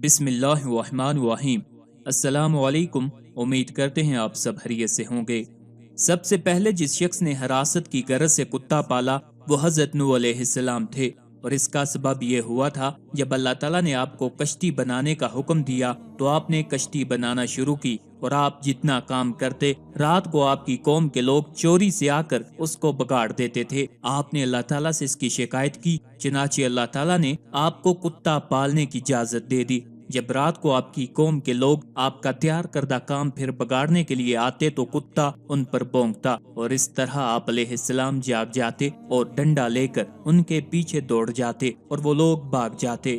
बिस्मिल्लाहिर्रहमानिर्रहीम। अस्सलाम वालेकुम। उम्मीद करते हैं आप सब खैरियत से होंगे। सबसे पहले जिस शख्स ने हिरासत की गरज से कुत्ता पाला वो हजरत नूह अलैहिस्सलाम थे, और इसका सबब ये हुआ था जब अल्लाह ताला ने आपको कश्ती बनाने का हुक्म दिया तो आपने कश्ती बनाना शुरू की, और आप जितना काम करते रात को आपकी कौम के लोग चोरी से आकर उसको बिगाड़ देते थे। आपने अल्लाह ताला से इसकी शिकायत की, चनाचे अल्लाह ताला ने आपको कुत्ता पालने की इजाजत दे दी। जब रात को आपकी कौम के लोग आपका तैयार करदा काम फिर बिगाड़ने के लिए आते तो कुत्ता उन पर भौंकता, और इस तरह आप अलैहिस्सलाम जाग जाते और डंडा लेकर उनके पीछे दौड़ जाते और वो लोग भाग जाते।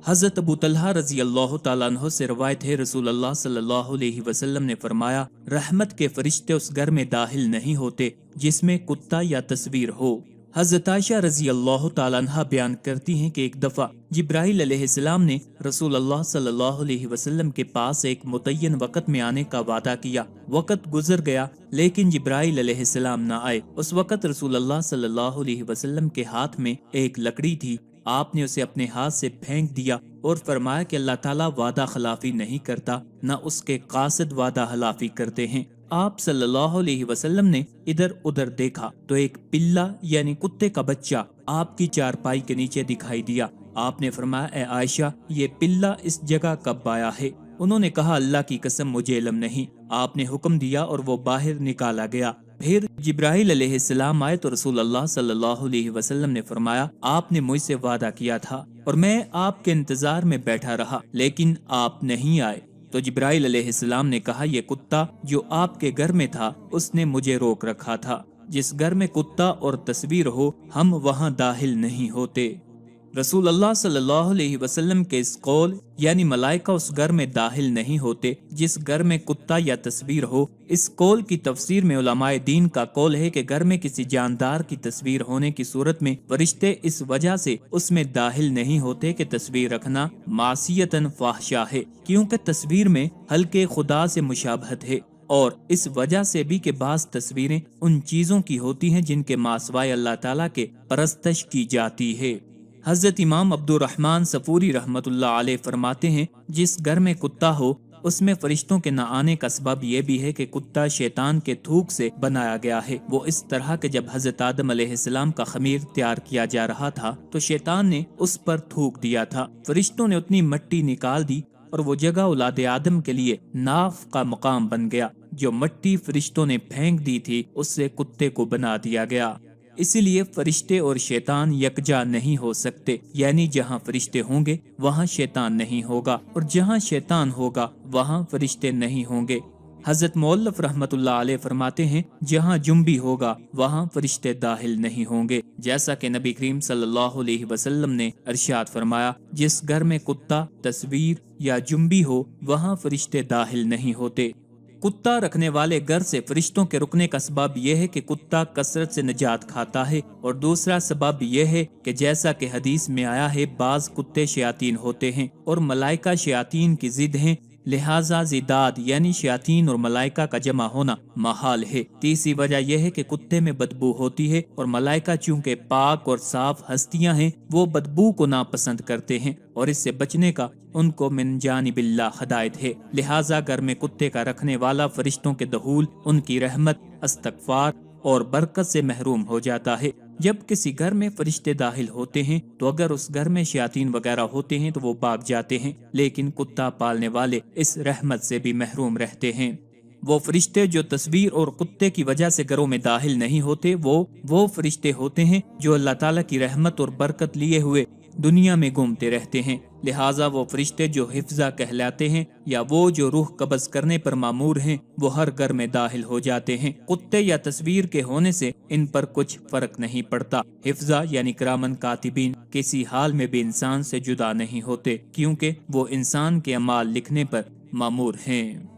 हजरत अबू तलहा रजी अल्लाह तआला अन्हु से रवायत है, रसूल अल्लाह सल्लल्लाहु अलैहि वसल्लम ने फरमाया, रहमत के फरिश्ते उस घर में दाखिल नहीं होते जिसमें कुत्ता या तस्वीर हो। हजरत आयशा रजी अल्लाह तआला अन्हा बयान करती हैं कि एक दफा जिब्राइल अलैहिस्सलाम ने रसूल अल्लाह सल्लल्लाहु अलैहि वसल्लम के पास एक मुतय्यन वक्त में आने का वादा किया। वक्त गुजर गया लेकिन जिब्राइल अलैहिस्सलाम न आए। उस वक्त रसूल अल्लाह सल्लल्लाहु अलैहि वसल्लम के हाथ में एक लकड़ी थी। आपने उसे अपने हाथ से फेंक दिया और फरमाया कि अल्लाह ताला वादा खिलाफी नहीं करता, न उसके कासिद वादा खिलाफी करते हैं। आप सल्लल्लाहु अलैहि वसल्लम ने इधर उधर देखा तो एक पिल्ला यानी कुत्ते का बच्चा आपकी चारपाई के नीचे दिखाई दिया। आपने फरमाया, ए आयशा, ये पिल्ला इस जगह कब आया है? उन्होंने कहा, अल्लाह की कसम मुझे इल्म नहीं। आपने हुक्म दिया और वो बाहर निकाला गया। फिर जिब्राइल अलैहिस्सलाम आए तो रसूल अल्लाह सल्लल्लाहु अलैहि वसल्लम ने फरमाया, आपने मुझसे वादा किया था और मैं आपके इंतजार में बैठा रहा लेकिन आप नहीं आए। तो जिब्राइल अलैहिस्सलाम ने कहा, ये कुत्ता जो आपके घर में था उसने मुझे रोक रखा था। जिस घर में कुत्ता और तस्वीर हो हम वहाँ दाखिल नहीं होते। रसूल अल्लाह सल्लल्लाहु अलैहि वसल्लम के इस कौल यानी मलाइका उस घर में दाखिल नहीं होते जिस घर में कुत्ता या तस्वीर हो, इस कौल की तफसीर में उलमाए दीन का कौल है कि घर में किसी जानदार की तस्वीर होने की सूरत में फरिश्ते इस वजह से उसमें दाखिल नहीं होते कि तस्वीर रखना मासियतन फाहशा है, क्योंकि तस्वीर में हल्के खुदा से मुशाबहत है, और इस वजह से भी कि बास तस्वीरें उन चीजों की होती हैं जिनके मासवाए अल्लाह ताला के परस्तश की जाती है। हजरत इमाम अब्दुर्रहमान सफूरी रहमतुल्लाह अलैह फरमाते हैं, जिस घर में कुत्ता हो उसमें फरिश्तों के न आने का सबब यह भी है कि कुत्ता शैतान के थूक से बनाया गया है। वो इस तरह के जब हजरत आदम अलैहिस्सलाम का खमीर तैयार किया जा रहा था तो शैतान ने उस पर थूक दिया था। फरिश्तों ने उतनी मिट्टी निकाल दी और वो जगह औलाद आदम के लिए नाफ का मकाम बन गया। जो मिट्टी फरिश्तों ने फेंक दी थी उससे कुत्ते को बना दिया गया। इसीलिए फरिश्ते और शैतान यकजा नहीं हो सकते, यानी जहाँ फरिश्ते होंगे वहाँ शैतान नहीं होगा और जहाँ शैतान होगा वहाँ फरिश्ते नहीं होंगे। हजरत मौलफ रहमतुल्लाह अलैह फरमाते हैं, जहाँ जुम्बी होगा वहाँ फरिश्ते दाखिल नहीं होंगे। जैसा कि नबी करीम सल्लल्लाहु अलैहि वसल्लम ने इरशाद फरमाया, जिस घर में कुत्ता, तस्वीर या जुम्बी हो वहाँ फरिश्ते दाखिल नहीं होते। कुत्ता रखने वाले घर से फरिश्तों के रुकने का सबब यह है कि कुत्ता कसरत से निजात खाता है, और दूसरा सबब यह है कि जैसा कि हदीस में आया है, बाज कुत्ते शयातीन होते हैं और मलाइका शयातीन की जिद हैं, लिहाजा जिदाद यानी शयातीन और मलाइका का जमा होना महाल है। तीसरी वजह यह है कि कुत्ते में बदबू होती है और मलाइका चूंकि पाक और साफ हस्तियां हैं वो बदबू को नापसंद करते हैं और इससे बचने का उनको मिन जानिबिल्लाह हिदायत है। लिहाजा घर में कुत्ते का रखने वाला फरिश्तों के दखूल, उनकी रहमत, इस्तगफार और बरकत से महरूम हो जाता है। जब किसी घर में फरिश्ते दाखिल होते हैं तो अगर उस घर में शयातीन वगैरह होते हैं तो वो भाग जाते हैं, लेकिन कुत्ता पालने वाले इस रहमत से भी महरूम रहते हैं। वो फरिश्ते जो तस्वीर और कुत्ते की वजह से घरों में दाखिल नहीं होते वो फरिश्ते होते हैं जो अल्लाह ताला की रहमत और बरकत लिए हुए दुनिया में घूमते रहते हैं। लिहाजा वो फरिश्ते जो हिफ्जा कहलाते हैं या वो जो रूह कब्ज करने पर मामूर हैं वो हर घर में दाखिल हो जाते हैं। कुत्ते या तस्वीर के होने से इन पर कुछ फर्क नहीं पड़ता। हिफ्जा यानी किरामन कातिबीन किसी हाल में भी इंसान से जुदा नहीं होते, क्योंकि वो इंसान के अमाल लिखने पर मामूर हैं।